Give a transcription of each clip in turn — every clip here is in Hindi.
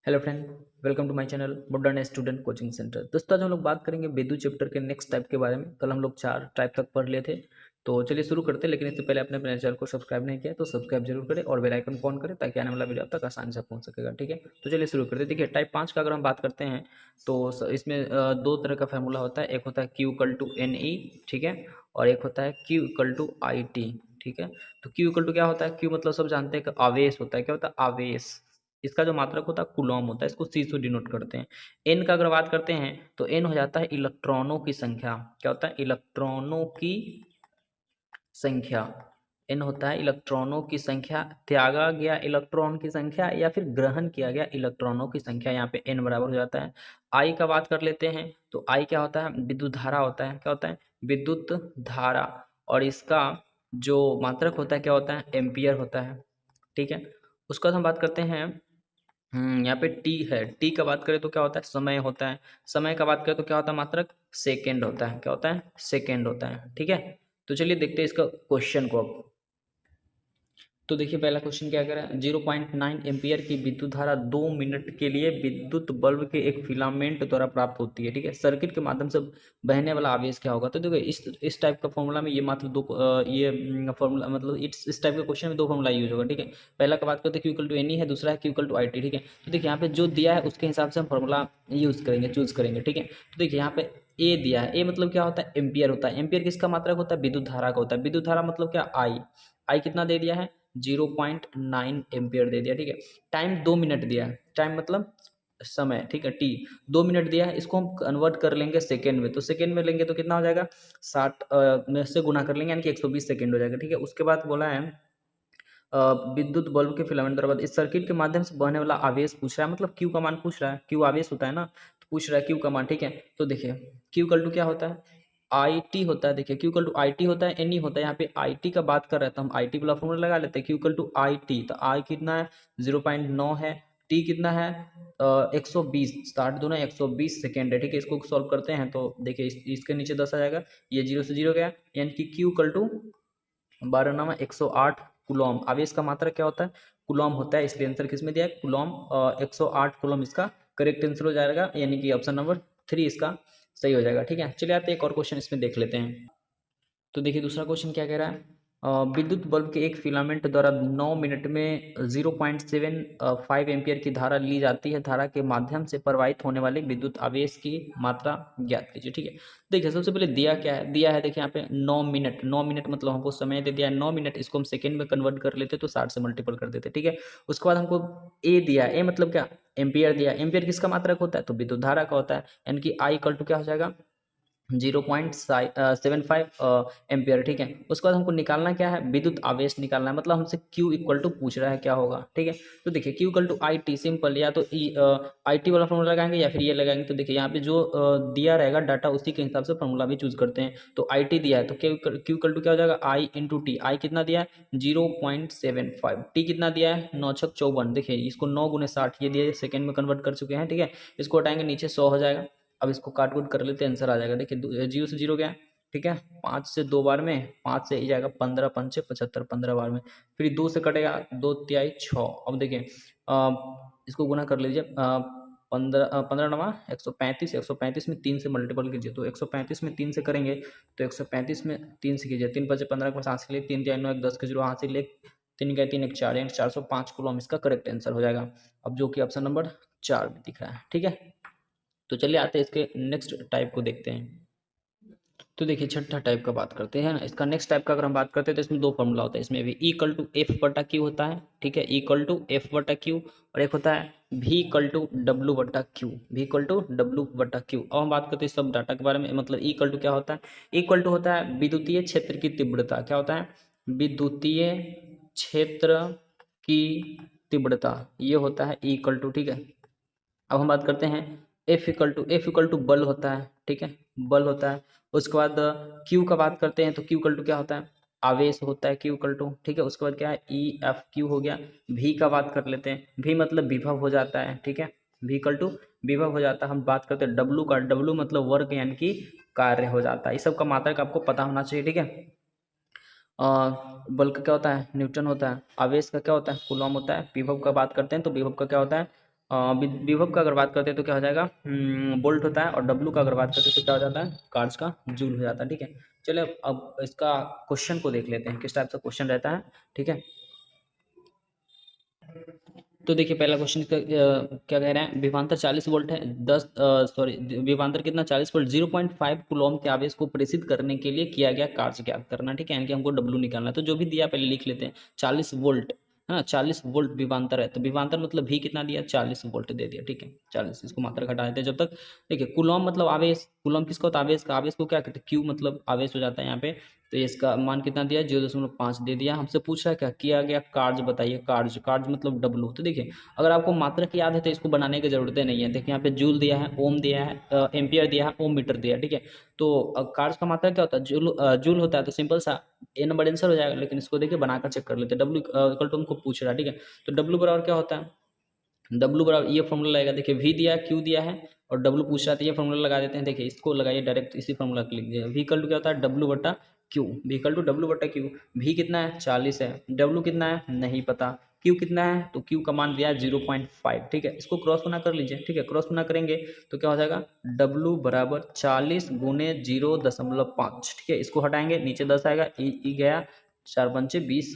Hello friend, welcome to my channel modern student coaching centre. दोस्तों आज हम लोग बात करेंगे विद्युत चैप्टर के नेक्स्ट टाइप के बारे में। कल हम लोग 4 टाइप तक पढ़ लिए थे, तो चलिए शुरू करते हैं। लेकिन इससे पहले आपने अपने चैनल को सब्सक्राइब नहीं किया तो सब्सक्राइब जरूर करें और बेल आइकन को ऑन करें ताकि आने वाला वीडियो आप तक आसानी से पहुंच सकेगा। ठीक है, तो चलिए शुरू करते हैं। देखिए टाइप 5 का अगर हम बात करते हैं तो इसमें दो तरह का फार्मूला होता है। एक होता है Q equal to N E, ठीक है, और एक होता है Q equal to I T. ठीक है, तो Q इक्वल टू क्या होता है? Q मतलब सब जानते हैं कि आवेश होता है। क्या होता है? आवेश। इसका जो मात्रक होता है कूलॉम होता है, इसको सी से डिनोट करते हैं। एन का अगर बात करते हैं तो एन हो जाता है इलेक्ट्रॉनों की संख्या। क्या होता है? इलेक्ट्रॉनों की संख्या। एन होता है इलेक्ट्रॉनों की संख्या, त्यागा गया इलेक्ट्रॉन की संख्या या फिर ग्रहण किया गया इलेक्ट्रॉनों की संख्या। यहाँ पे एन बराबर हो जाता है। आई का बात कर लेते हैं तो आई क्या होता है? विद्युत धारा होता है। क्या होता है? विद्युत धारा। और इसका जो मात्रक होता है क्या होता है? एम्पियर होता है। ठीक है, उसका हम बात करते हैं। यहाँ पे टी है। टी का बात करें तो क्या होता है? समय होता है। समय का बात करें तो क्या होता है? मात्रक सेकेंड होता है। क्या होता है? सेकेंड होता है। ठीक है, तो चलिए देखते हैं इसका क्वेश्चन को अब। तो देखिए पहला क्वेश्चन क्या कह रहा है? 0.9 एम्पियर की विद्युत धारा 2 मिनट के लिए विद्युत बल्ब के एक फिलामेंट द्वारा प्राप्त होती है। ठीक है, सर्किट के माध्यम से बहने वाला आवेश क्या होगा? तो देखो इस टाइप का फॉर्मूला में ये मात्र दो ये फॉर्मूला मतलब इस टाइप के क्वेश्चन में दो फॉर्मूला यूज होगा। ठीक है, पहला का बात करते हैं Q equal to N E है, दूसरा है Q equal to I T. ठीक है, तो देखिए यहाँ पे जो दिया है उसके हिसाब से हम फॉर्मूला यूज करेंगे, चूज करेंगे। ठीक है, तो देखिए यहाँ पे ए दिया है। ए मतलब क्या होता है? एम्पियर होता है। एम्पियर किसका मात्रक होता है? विद्युत धारा का होता है। विद्युत धारा मतलब क्या? आई। आई कितना दे दिया है? 0.9 एम्पियर दे दिया। ठीक है, टाइम 2 मिनट दिया है। टाइम मतलब समय। ठीक है, टी 2 मिनट दिया है। इसको हम कन्वर्ट कर लेंगे सेकेंड में, तो सेकेंड में लेंगे तो कितना हो जाएगा? 60 में से गुना कर लेंगे यानी कि 120 सेकेंड हो जाएगा। ठीक है, उसके बाद बोला है विद्युत बल्ब के फिलामेंट द्वारा इस सर्किट के माध्यम से बहने वाला आवेश पूछ रहा है, मतलब क्यू का मान पूछ रहा है। क्यू आवेश होता है ना, तो पूछ रहा है क्यू का मान। ठीक है, तो देखिए क्यू इक्वल टू क्या होता है? आई टी होता है। देखिए Q equal to I T होता है, एन ई होता है। यहाँ पे आई टी का बात कर रहे हैं तो हम आई टी वाला फॉर्मूला लगा लेते हैं। Q equal to I T, तो आई कितना है? 0.9 है। टी कितना है? 120। स्टार्ट दोनों 120 सेकेंड है। ठीक है, इसको सॉल्व करते हैं तो देखिए इसके नीचे 10 आ जाएगा, ये जीरो से जीरो गया, यानी कि क्यू इक्वल टू 12 108 कुलॉम। आवेश का मात्रा क्या होता है? कुलॉम होता है, इसलिए आंसर किस में दिया है? कुलॉम। 108 कुलॉम इसका करेक्ट आंसर हो जाएगा, यानी कि ऑप्शन नंबर 3 इसका सही हो जाएगा। ठीक है, चलिए आते हैं एक और क्वेश्चन इसमें देख लेते हैं। तो देखिए दूसरा क्वेश्चन क्या कह रहा है? विद्युत बल्ब के एक फिलामेंट द्वारा 9 मिनट में 0.75 एम्पियर की धारा ली जाती है। धारा के माध्यम से प्रवाहित होने वाले विद्युत आवेश की मात्रा ज्ञात कीजिए। ठीक है, देखिए सबसे पहले दिया क्या है? दिया है देखिए यहाँ पे 9 मिनट। 9 मिनट मतलब हमको समय दे दिया है 9 मिनट, इसको हम सेकेंड में कन्वर्ट कर लेते तो 60 से मल्टीपल कर देते। ठीक है, उसके बाद हमको ए दिया है। ए मतलब क्या? एम्पियर दिया। एम्पियर किसका मात्रक होता है? तो विद्युत धारा का होता है, यानी कि आई इक्वल टू क्या हो जाएगा? 0.75 एम्पियर। ठीक है, उसके बाद हमको निकालना क्या है? विद्युत आवेश निकालना है, मतलब हमसे Q इक्वल टू पूछ रहा है क्या होगा। ठीक है, तो देखिए Q equal to I T, simple, या तो आई टी वाला फॉर्मूला लगाएंगे या फिर ये लगाएंगे। तो देखिए यहाँ पे जो दिया रहेगा डाटा उसी के हिसाब से फॉर्मूला भी चूज करते हैं। तो आई टी दिया है तो Q इक्वल टू क्या हो जाएगा? आई इंटू टी। आई कितना दिया है? 0.75। टी कितना दिया है? 9×54। देखिए इसको 9×60 ये दिया, सेकेंड में कन्वर्ट कर चुके हैं। ठीक है, इसको हटाएंगे नीचे 100 हो जाएगा। अब इसको काट कूट कर लेते हैं, आंसर आ जाएगा। देखिए जीरो से जीरो गया। ठीक है, 5 से 2 बार में, 5 से ही जाएगा 15 पंचे 75, 15 बार में। फिर 2 से कटेगा, 2 तिहाई 6। अब देखिए इसको गुना कर लीजिए। 15 नवा 135, 135 में 3 से मल्टीपल कीजिए तो 135 में 3 से करेंगे तो 135 में 3 से कीजिए, 3 5 15 के पास के लिए 3 3 9 1 10 के जीरो हाथ से ले, 3 का 3 1 4, यानी 405 कूलम इसका करेक्ट आंसर हो जाएगा। अब जो कि ऑप्शन नंबर 4 में दिख रहा है। ठीक है, तो चलिए आते हैं इसके नेक्स्ट टाइप को देखते हैं। तो देखिए छठा टाइप का बात करते हैं ना। इसका नेक्स्ट टाइप का अगर हम बात करते हैं तो इसमें दो फॉर्मूला होता है। इसमें भी इक्वल टू एफ बटा क्यू होता है। ठीक है, इक्वल टू एफ बटा क्यू, और एक होता है भी इक्वल टू डब्ल्यू बटा क्यू। भी इक्वल टू डब्ल्यू बटा क्यू। अब हम बात करते हैं सब डाटा के बारे में। मतलब इक्वल टू क्या होता है? इक्वल टू होता है विद्युतीय क्षेत्र की तीव्रता। क्या होता है? विद्युतीय क्षेत्र की तीव्रता, ये होता है इक्वल टू। ठीक है, अब हम बात करते हैं एफ इक्वल टू बल होता है। ठीक है, बल होता है। उसके बाद क्यू का बात करते हैं तो क्यू इक्वल टू क्या होता है? आवेश होता है क्यू इक्वल टू। ठीक है, उसके बाद क्या है? ई एफ क्यू हो गया। भी का बात कर लेते हैं। भी मतलब विभव हो जाता है। ठीक है, भी इक्वल टू विभव हो जाता है। हम बात करते हैं डब्लू का। डब्लू मतलब वर्क यानी कि कार्य हो जाता है। इस सब का मात्रक आपको पता होना चाहिए। ठीक है, बल का क्या होता है? न्यूटन होता है। आवेश का क्या होता है? कूलॉम होता है। विभव का बात करते हैं तो विभव का क्या होता है? विभव का अगर बात करते हैं तो क्या हो जाएगा, वोल्ट होता है, और डब्लू का अगर बात करते हैं तो क्या हो जाता है, कार्ज का जूल हो जाता है। ठीक है, चलिए अब इसका क्वेश्चन को देख लेते हैं किस टाइप का क्वेश्चन रहता है। ठीक है, तो देखिए पहला क्वेश्चन क्या कह रहे हैं, विभवांतर 40 वोल्ट है, 10 सॉरी विभवांतर कितना 40 वोल्ट, 0.5 कूलॉम के आवेश को प्रेषित करने के लिए किया गया कार्य ज्ञात करना। ठीक है, यानी कि हमको डब्लू निकालना है, तो जो भी दिया पहले लिख लेते हैं, 40 वोल्ट है ना, 40 वोल्ट विभवांतर है, तो विभवांतर मतलब भी कितना दिया, 40 वोल्ट दे दिया। ठीक है, 40, इसको मात्रा घटा देते हैं जब तक। देखिए कूलॉम मतलब आवेश, कूलॉम किसका होता है, आवेश का, आवेश को क्या कहते हैं, क्यू मतलब आवेश हो जाता है यहाँ पे। तो इसका मान कितना दिया, 0.5 दे दिया। हमसे पूछ रहा है क्या किया गया कार्य बताइए, कार्य, कार्य मतलब डब्लू। तो देखिए अगर आपको मात्रक याद है तो इसको बनाने की जरूरत नहीं है। देखिए यहाँ पे जूल दिया है, ओम दिया है, एम्पियर दिया है, ओम मीटर दिया है। ठीक है, तो कार्य का मात्रक क्या होता है, जूल, जूल होता है, तो सिंपल सा ए नंबर आंसर हो जाएगा। लेकिन इसको देखिए बनाकर चेक कर लेते हैं, डब्ल्यू इक्वल टू हमको पूछ रहा है। ठीक है, तो डब्ल्यू बराबर क्या होता है, डब्ल्यू बराबर ये फॉर्मूला लगेगा। देखिए वी दिया है, क्यू दिया है, और डब्ल्यू पूछ रहा है, तो ये फॉर्मूला लगा देते हैं। देखिए इसको लगाइए डायरेक्ट, इसी फॉर्मूला को लिख दीजिए। वी इक्वल टू क्या होता है, डब्ल्यू बटा Q, V equal to W बटा क्यू। वी कितना है, 40 है, डब्ल्यू कितना है नहीं पता, क्यू कितना है, तो क्यू का मान दिया है 0.5। ठीक है, इसको क्रॉस गुना कर लीजिए। ठीक है, क्रॉस गुना करेंगे तो क्या हो जाएगा, डब्ल्यू बराबर 40 गुने 0.5। ठीक है, इसको हटाएंगे, नीचे 10 आएगा, ई गया, 4×5 = 20,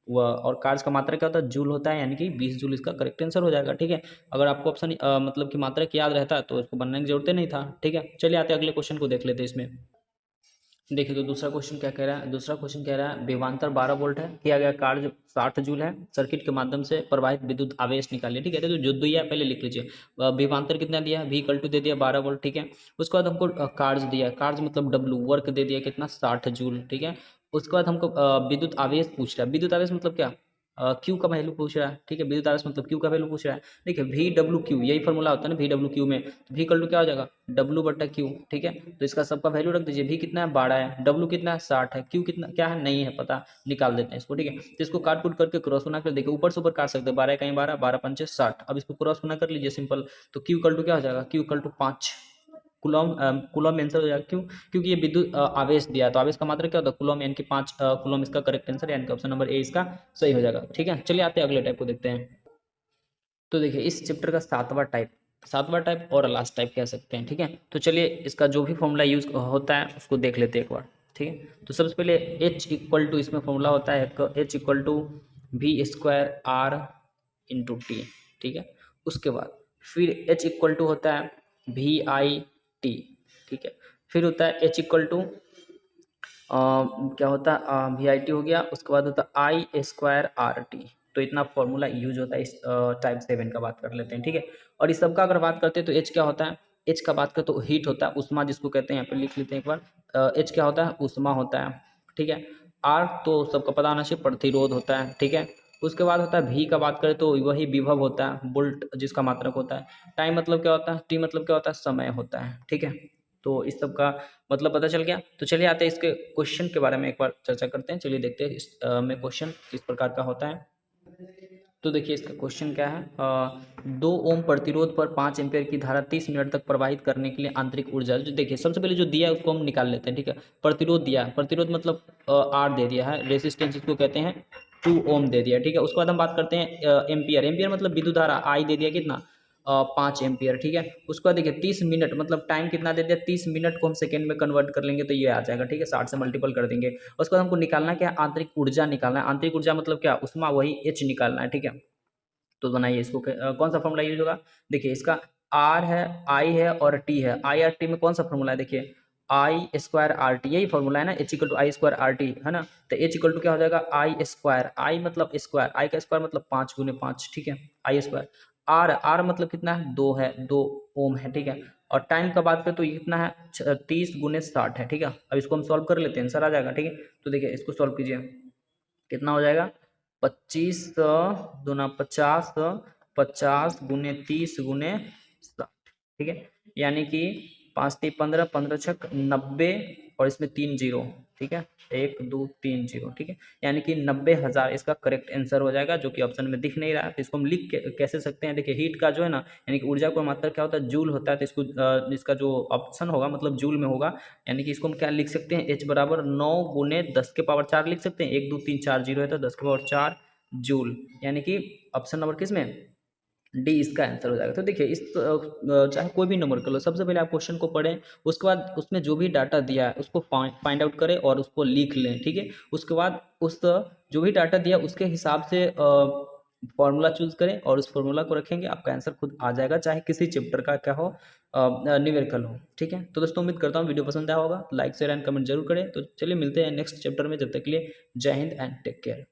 और कार्य का मात्रा क्या होता है, जूल होता है, यानी कि 20 जूल इसका करेक्ट आंसर हो जाएगा। ठीक है, अगर आपको ऑप्शन मतलब कि मात्रक याद रहता तो इसको बनने की जरूरत नहीं था। ठीक है, चलिए आते अगले क्वेश्चन को देख लेते हैं। इसमें देखिए तो दूसरा क्वेश्चन क्या कह रहा है, दूसरा क्वेश्चन कह रहा है विभवांतर 12 वोल्ट है, किया गया कार्य 60 जूल है, सर्किट के माध्यम से प्रवाहित विद्युत आवेश निकालिए। ठीक है, तो जो दिया पहले लिख लीजिए, विभवांतर कितना दिया है, वी इक्वल टू दे दिया 12 वोल्ट। ठीक है, उसके बाद हमको कार्य दिया, कार्य मतलब डब्लू, वर्क दे दिया कितना 60 जूल। ठीक है, उसके बाद हमको विद्युत आवेश पूछ रहा है, विद्युत आवेश मतलब क्या, क्यू का वैल्यू पूछ रहा है। ठीक है, विद्युत आवेश मतलब क्यू का वैल्यू पूछ रहा है। देखिए वी डब्ल्यू क्यू, यही फॉर्मूला होता है ना वी डब्ल्यू क्यू में, तो वी इक्वल टू क्या हो जाएगा, डब्ल्यू बटा क्यू। ठीक है, तो इसका सबका वैल्यू रख दीजिए, वी कितना है 12 है, डब्ल्यू कितना है 60 है, क्यू कितना क्या है नहीं है पता, निकाल देते हैं इसको। ठीक है, तो इसको काट कूट करके क्रॉस गुना कर, देखिए ऊपर से ऊपर काट सकते हैं, 12 कहीं 12, 12×5 = 60। अब इसको क्रॉस गुना कर लीजिए सिंपल, तो क्यू इक्वल टू क्या हो जाएगा, Q equal to 5 coulomb, coulomb answer हो जाएगा। क्यों, क्योंकि ये विद्युत आवेश दिया है, तो आवेश का मात्रा क्या होता है कुलॉम, यानी कि 5 कुलॉम इसका करेक्ट आंसर, यानी कि ऑप्शन नंबर ए इसका सही हो जाएगा। ठीक है, चलिए आते हैं अगले टाइप को देखते हैं। तो देखिए इस चैप्टर का 7वां टाइप, 7वां टाइप और लास्ट टाइप कह सकते हैं। ठीक है, तो चलिए इसका जो भी फॉर्मूला यूज होता है उसको देख लेते हैं एक बार। ठीक है, तो सबसे पहले एच इक्वल टू, इसमें फॉर्मूला होता है H equal to V²R × T। ठीक है, उसके बाद फिर एच इक्वल टू होता है VIT। ठीक है, फिर होता है एच इक्वल टू क्या होता है VIT हो गया, उसके बाद होता है I²RT। तो इतना फॉर्मूला यूज होता है इस टाइप 7 का बात कर लेते हैं। ठीक है, और इस सब का अगर बात करते हैं तो एच क्या होता है, एच का बात करते तो हीट होता है, उष्मा जिसको कहते हैं, यहाँ पे लिख लेते हैं एक बार। एच क्या होता है, उष्मा होता है। ठीक है, आर तो सबको पता होना चाहिए, प्रतिरोध होता है। ठीक है, उसके बाद होता है भी का बात करें तो वही विभव होता है, वोल्ट जिसका मात्रक होता है। टाइम मतलब क्या होता है, टी मतलब क्या होता है, समय होता है। ठीक है, तो इस सब का मतलब पता चल गया। तो चलिए आते हैं इसके क्वेश्चन के बारे में एक बार चर्चा करते हैं। चलिए देखते हैं इस में क्वेश्चन किस प्रकार का होता है। तो देखिए इसका क्वेश्चन क्या है, 2 ओम प्रतिरोध पर 5 एम्पियर की धारा 30 मिनट तक प्रवाहित करने के लिए आंतरिक ऊर्जा, जो देखिए सबसे पहले जो दिया है उसको हम निकाल लेते हैं। ठीक है, प्रतिरोध दिया है, प्रतिरोध मतलब आर दे दिया है, रेसिस्टेंस इसको कहते हैं 2 ओम दे दिया। ठीक है, उसके बाद हम बात करते हैं एम्पियर, एम्पियर मतलब विद्युत धारा आई दे दिया कितना 5 एम्पियर। ठीक है, उसके बाद देखिए 30 मिनट मतलब टाइम कितना दे दिया, 30 मिनट को हम सेकेंड में कन्वर्ट कर लेंगे तो ये आ जाएगा। ठीक है, 60 से मल्टीपल कर देंगे। उसके बाद हमको निकालना क्या है, आंतरिक ऊर्जा निकालना है। आंतरिक ऊर्जा मतलब क्या, उसमें वही एच निकालना है। ठीक है, तो बनाइए इसको, कौन सा फॉर्मूला यूज होगा, देखिए इसका आर है, आई है और टी है। आई आर टी में कौन सा फॉर्मूला है, देखिए I²RT, यही फॉर्मूला है ना, एच इक्वल टू I²RT है ना। तो एच इक्वल टू क्या हो जाएगा I², आई मतलब स्क्वायर, आई का स्क्वायर मतलब 5×5। ठीक है, I²। आर मतलब कितना है 2 है, 2 ओम है। ठीक है, और टाइम का बात करें तो ये कितना है 30×60 है। ठीक है, अब इसको हम सॉल्व कर लेते हैं, आंसर आ जाएगा। ठीक है, तो देखिए इसको सॉल्व कीजिए, कितना हो जाएगा 25 दूना 50, 50×30×60। ठीक है, यानी कि 5×3 = 15, 15×6 = 90, और इसमें 3 जीरो। ठीक है, 1 2 3 जीरो। ठीक है, यानी कि 90,000 इसका करेक्ट आंसर हो जाएगा, जो कि ऑप्शन में दिख नहीं रहा है। तो इसको हम लिख के कैसे सकते हैं, देखिए हीट का जो है ना, यानी कि ऊर्जा को मात्रा क्या होता है, जूल होता है। तो इसको इसका जो ऑप्शन होगा मतलब जूल में होगा, यानी कि इसको हम क्या लिख सकते हैं, H बराबर 9×10⁴ लिख सकते हैं, 1 2 3 4 जीरो है तो 10⁴ जूल, यानी कि ऑप्शन नंबर किस में डी इसका आंसर हो जाएगा। तो देखिए चाहे कोई भी नंबर कर लो, सबसे पहले आप क्वेश्चन को पढ़ें, उसके बाद उसमें जो भी डाटा दिया है उसको फाइंड आउट करें और उसको लिख लें, ठीक है। उसके बाद उस जो भी डाटा दिया उसके हिसाब से फॉर्मूला चूज करें और उस फॉर्मूला को रखेंगे, आपका आंसर खुद आ जाएगा, चाहे किसी चैप्टर का क्या हो, न्यूमेरिकल हो, ठीक है। तो दोस्तों उम्मीद करता हूँ वीडियो पसंद आया होगा, लाइक शेयर एंड कमेंट जरूर करें। तो चलिए मिलते हैं नेक्स्ट चैप्टर में, जब तक के लिए जय हिंद एंड टेक केयर।